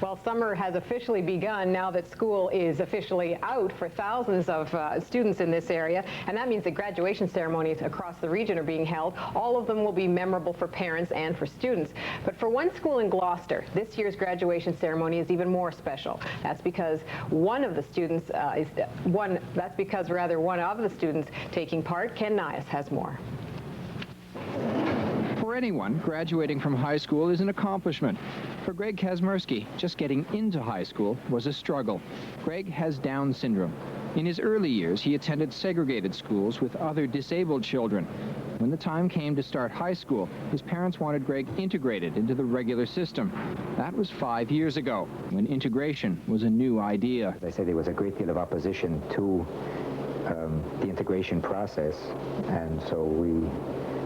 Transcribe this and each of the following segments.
Well, summer has officially begun now that school is officially out for thousands of students in this area, and that means that graduation ceremonies across the region are being held. All of them will be memorable for parents and for students. But for one school in Gloucester, this year's graduation ceremony is even more special. That's because one of the students one of the students taking part, Ken Nias, has more. For anyone, graduating from high school is an accomplishment. For Greg Kazmierski, just getting into high school was a struggle. Greg has Down syndrome. In his early years, he attended segregated schools with other disabled children. When the time came to start high school, his parents wanted Greg integrated into the regular system. That was 5 years ago, when integration was a new idea. As I said, there was a great deal of opposition to the integration process, and so we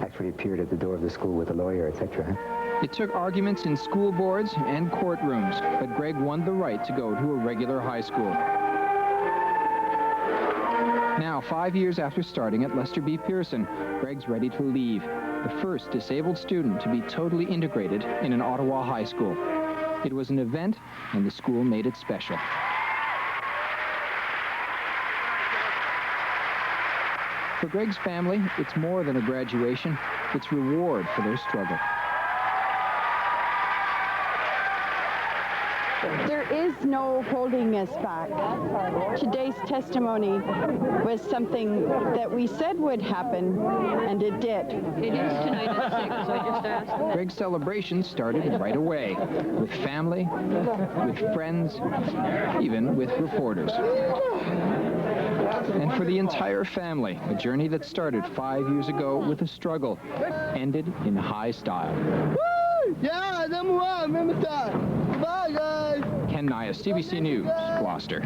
actually appeared at the door of the school with a lawyer, etc. It took arguments in school boards and courtrooms, but Greg won the right to go to a regular high school. Now, 5 years after starting at Lester B. Pearson, Greg's ready to leave, the first disabled student to be totally integrated in an Ottawa high school. It was an event, and the school made it special. For Greg's family, it's more than a graduation. It's reward for their struggle. There is no holding us back. Today's testimony was something that we said would happen, and it did. It is tonight at 6, I just asked. Greg's celebration started right away, with family, with friends, even with reporters. And for the entire family, a journey that started 5 years ago with a struggle, ended in high style. Woo! Yeah, number one, remember that. Bye, guys. Ken Nias, CBC News, Gloucester.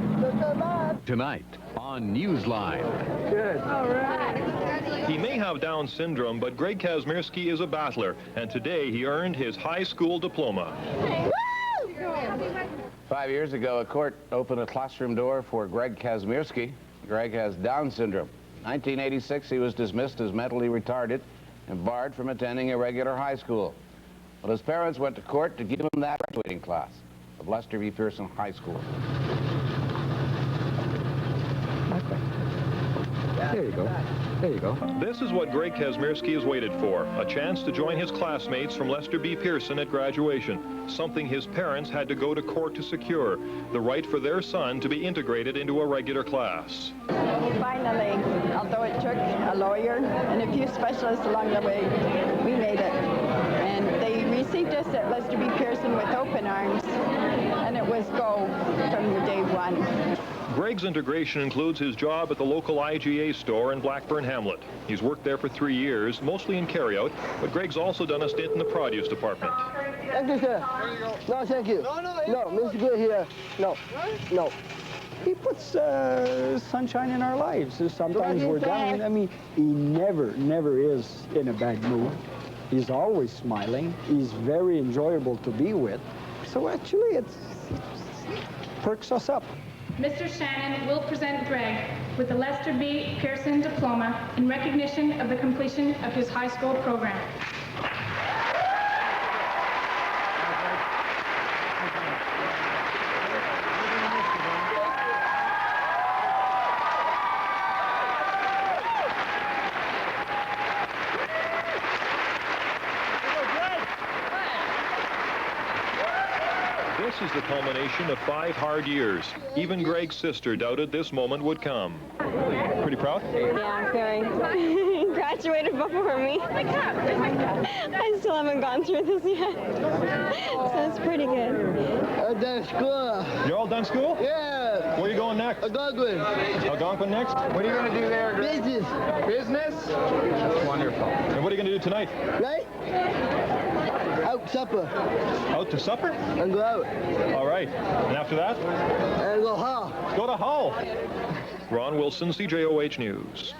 Tonight on Newsline. Good. All right. He may have Down syndrome, but Greg Kazmierski is a battler, and today he earned his high school diploma. 5 years ago, a court opened a classroom door for Greg Kazmierski. Greg has Down syndrome. In 1986, he was dismissed as mentally retarded and barred from attending a regular high school. Well, his parents went to court to give him that graduating class of Lester B. Pearson High School. There you go. There you go. This is what Greg Kazmierski has waited for, a chance to join his classmates from Lester B. Pearson at graduation, something his parents had to go to court to secure, the right for their son to be integrated into a regular class. Finally, although it took a lawyer and a few specialists along the way, we made it. And they received us at Lester B. Pearson with open arms, and it was go from the day one. Greg's integration includes his job at the local IGA store in Blackburn Hamlet. He's worked there for 3 years, mostly in carryout, but Greg's also done a stint in the produce department. Thank you, sir. No, thank you. No, Mr. Good here. No, no. He puts sunshine in our lives. Sometimes we're down. I mean, he never is in a bad mood. He's always smiling. He's very enjoyable to be with. So actually, it perks us up. Mr. Shannon will present Greg with the Lester B. Pearson Diploma in recognition of the completion of his high school program. This is the culmination of 5 hard years. Even Greg's sister doubted this moment would come. Pretty proud? Yeah, very. Graduated before me. I still haven't gone through this yet. So it's pretty good. I'm done school. You're all done school? Yeah. Where are you going next? Algonquin. Algonquin next? What are you going to do there, Greg? Business. Business? That's wonderful. And what are you going to do tonight? Right? Out supper. Out to supper? And go out. All right. And after that? And go Hull. Go to Hull. Ron Wilson, CJOH News.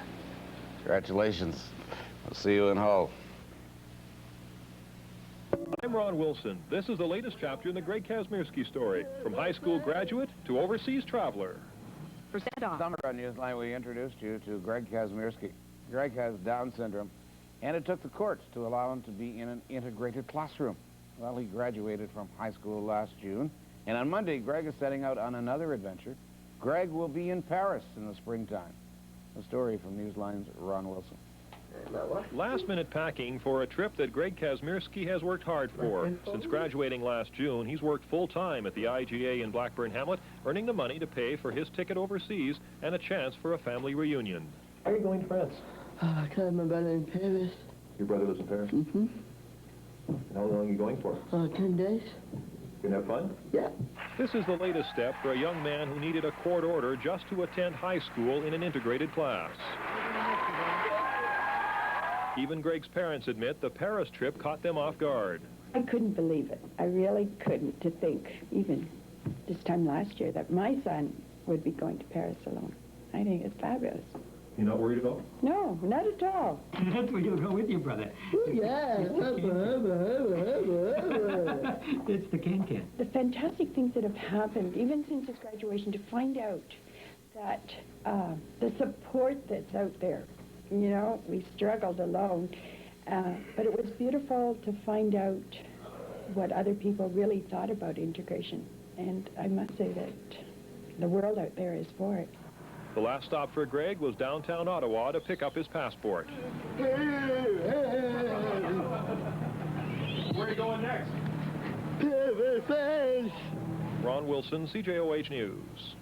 Congratulations. I'll see you in Hull. I'm Ron Wilson. This is the latest chapter in the Greg Kazmierski story, from high school graduate to overseas traveler. Summer on Newsline, we introduced you to Greg Kazmierski. Greg has Down syndrome, and it took the courts to allow him to be in an integrated classroom. Well, he graduated from high school last June, And on Monday, Greg is setting out on another adventure. Greg will be in Paris in the springtime. A story from Newsline's Ron Wilson. Last-minute packing for a trip that Greg Kazmierski has worked hard for. Since graduating last June, he's worked full-time at the IGA in Blackburn Hamlet, earning the money to pay for his ticket overseas and a chance for a family reunion. Why are you going to France? Because my brother in Paris. Your brother lives in Paris? Mm-hmm. And how long are you going for? 10 days. You gonna have fun? Yeah. This is the latest step for a young man who needed a court order just to attend high school in an integrated class. Even Greg's parents admit the Paris trip caught them off guard. I couldn't believe it. I really couldn't, to think, even this time last year, that my son would be going to Paris alone. I think it's fabulous. You're not worried at all? No, not at all. That's where you'll go with your brother. Yeah. It's the can-can. The fantastic things that have happened, even since his graduation, to find out that the support that's out there, you know, we struggled alone, but it was beautiful to find out what other people really thought about integration. And I must say that the world out there is for it. The last stop for Greg was downtown Ottawa to pick up his passport. Where are you going next? Ron Wilson, CJOH News.